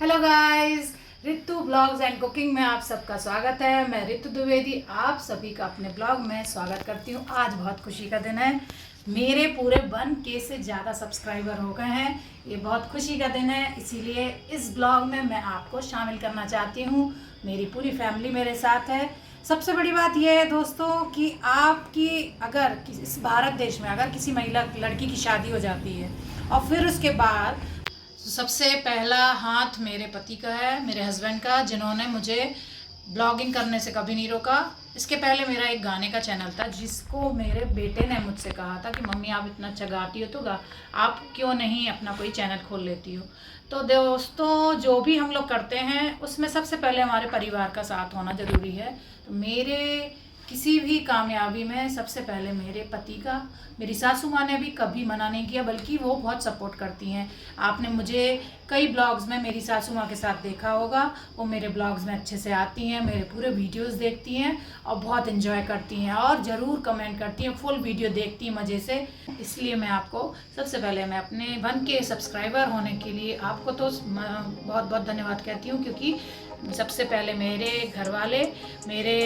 Hello guys, Ritu blogs and cooking में आप सबका स्वागत है। मैं रितु द्विवेदी आप सभी का अपने ब्लॉग में स्वागत करती हूँ। आज बहुत खुशी का दिन है। मेरे पूरे 1K से ज़्यादा सब्सक्राइबर हो गए हैं। ये बहुत खुशी का दिन है, इसीलिए इस ब्लॉग में मैं आपको शामिल करना चाहती हूँ। मेरी पूरी फैमिली मेरे साथ है। सबसे बड़ी बात यह है दोस्तों कि आपकी अगर इस भारत देश में अगर किसी महिला लड़की की शादी हो जाती है और फिर उसके बाद सबसे पहला हाथ मेरे पति का है, मेरे हस्बैंड का, जिन्होंने मुझे ब्लॉगिंग करने से कभी नहीं रोका। इसके पहले मेरा एक गाने का चैनल था जिसको मेरे बेटे ने मुझसे कहा था कि मम्मी आप इतना अच्छा गाती हो तो आप क्यों नहीं अपना कोई चैनल खोल लेती हो। तो दोस्तों जो भी हम लोग करते हैं उसमें सबसे पहले हमारे परिवार का साथ होना ज़रूरी है। तो मेरे किसी भी कामयाबी में सबसे पहले मेरे पति का, मेरी सासू माँ ने भी कभी मना नहीं किया, बल्कि वो बहुत सपोर्ट करती हैं। आपने मुझे कई ब्लॉग्स में मेरी सासू माँ के साथ देखा होगा। वो मेरे ब्लॉग्स में अच्छे से आती हैं, मेरे पूरे वीडियोस देखती हैं और बहुत एंजॉय करती हैं और ज़रूर कमेंट करती हैं, फुल वीडियो देखती हैं मज़े से। इसलिए मैं आपको सबसे पहले मैं अपने 1K सब्सक्राइबर होने के लिए आपको तो बहुत बहुत धन्यवाद कहती हूँ, क्योंकि सबसे पहले मेरे घर वाले, मेरे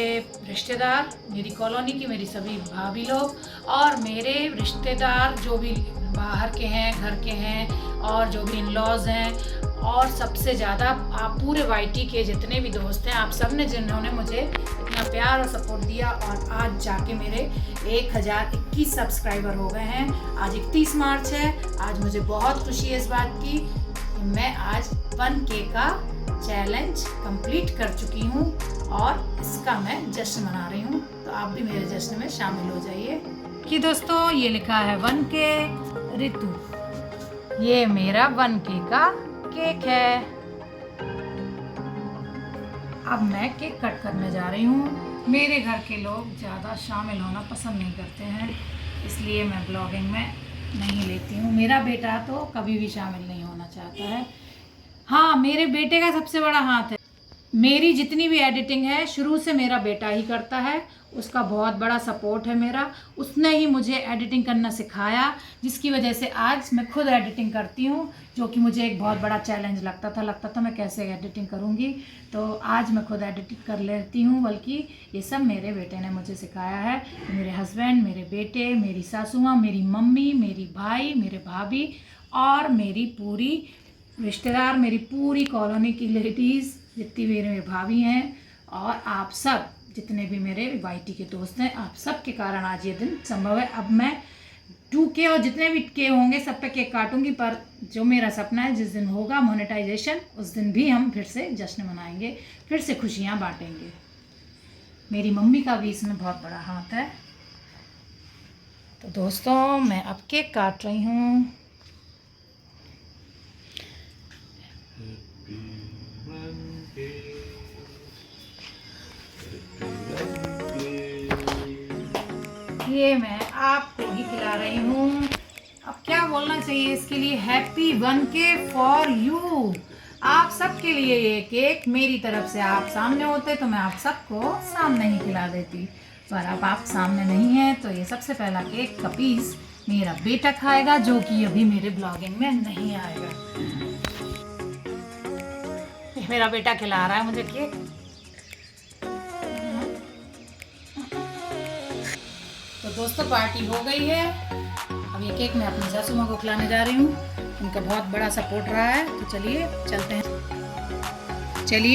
रिश्तेदार, मेरी कॉलोनी की मेरी सभी भाभी लोग और मेरे रिश्तेदार जो भी बाहर के हैं, घर के हैं और जो भी इन-लॉज हैं, और सबसे ज़्यादा आप पूरे YT के जितने भी दोस्त हैं, आप सब ने जिन्होंने मुझे इतना प्यार और सपोर्ट दिया। और आज जाके मेरे 1021 सब्सक्राइबर हो गए हैं। आज 31 मार्च है। आज मुझे बहुत खुशी है इस बात की कि मैं आज 1K का चैलेंज कंप्लीट कर चुकी हूँ और इसका मैं जश्न मना रही हूँ। तो आप भी मेरे जश्न में शामिल हो जाइए। कि दोस्तों ये लिखा है 1K रितु, ये मेरा 1K का केक है। अब मैं केक कट करने जा रही हूँ। मेरे घर के लोग ज़्यादा शामिल होना पसंद नहीं करते हैं, इसलिए मैं ब्लॉगिंग में नहीं लेती हूँ। मेरा बेटा तो कभी भी शामिल नहीं होना चाहता है। हाँ, मेरे बेटे का सबसे बड़ा हाथ है। मेरी जितनी भी एडिटिंग है शुरू से मेरा बेटा ही करता है, उसका बहुत बड़ा सपोर्ट है मेरा। उसने ही मुझे एडिटिंग करना सिखाया, जिसकी वजह से आज मैं खुद एडिटिंग करती हूँ, जो कि मुझे एक बहुत बड़ा चैलेंज लगता था मैं कैसे एडिटिंग करूँगी। तो आज मैं खुद एडिटिंग कर लेती हूँ, बल्कि ये सब मेरे बेटे ने मुझे सिखाया है। मेरे हस्बैंड, मेरे बेटे, मेरी सासू माँ, मेरी मम्मी, मेरी भाई, मेरे भाभी और मेरी पूरी रिश्तेदार, मेरी पूरी कॉलोनी की लेडीज़ जितनी भी मेरे भाभी हैं और आप सब जितने भी मेरे YT के दोस्त हैं, आप सब के कारण आज ये दिन संभव है। अब मैं 2K और जितने भी K होंगे सब पे केक काटूंगी, पर जो मेरा सपना है जिस दिन होगा मोनेटाइजेशन, उस दिन भी हम फिर से जश्न मनाएंगे, फिर से खुशियाँ बांटेंगे। मेरी मम्मी का भी इसमें बहुत बड़ा हाथ है। तो दोस्तों मैं अब केक काट रही हूँ। ये मैं आपको ही खिला रही हूँ। अब क्या बोलना चाहिए इसके लिए, हैप्पी 1K फॉर यू। आप सबके लिए ये केक मेरी तरफ से। आप सामने होते तो मैं आप सबको सामने ही खिला देती, पर अब आप सामने नहीं हैं, तो ये सबसे पहला केक का पीस मेरा बेटा खाएगा, जो कि अभी मेरे ब्लॉगिंग में नहीं आएगा। मेरा बेटा खिला रहा है मुझे केक। तो दोस्तों पार्टी हो गई है। अब ये केक मैं अपनी सासू माँ को खिलाने जा रही हूँ। उनका बहुत बड़ा सपोर्ट रहा है। तो चलिए चलते हैं,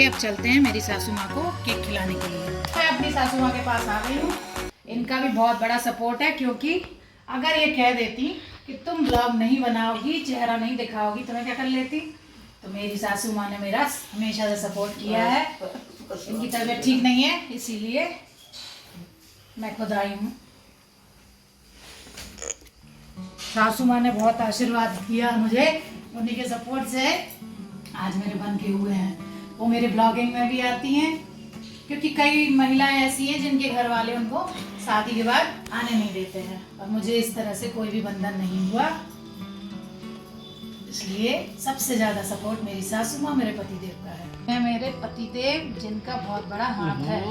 अब चलते हैं मेरी सासू माँ को केक खिलाने के लिए। मैं अपनी सासू माँ के पास आ गई हूँ। इनका भी बहुत बड़ा सपोर्ट है, क्योंकि अगर ये कह देती कि तुम ब्लॉग नहीं बनाओगी, चेहरा नहीं दिखाओगी, तो मैं क्या कर लेती। तो मेरी सासू माँ ने मेरा हमेशा से सपोर्ट किया है। इनकी तबीयत ठीक नहीं है, इसीलिए मैं खुद आई हूँ। सासू माँ ने बहुत आशीर्वाद दिया मुझे, उन्हीं के सपोर्ट से आज मेरे 1K हुए हैं। वो मेरे ब्लॉगिंग में भी आती हैं, क्योंकि कई महिलाएं ऐसी हैं जिनके घर वाले उनको शादी के बाद आने नहीं देते हैं, और मुझे इस तरह से कोई भी बंधन नहीं हुआ। इसलिए सबसे ज़्यादा सपोर्ट मेरी सासू माँ, मेरे पतिदेव का है। मैं मेरे पतिदेव जिनका बहुत बड़ा हाथ है।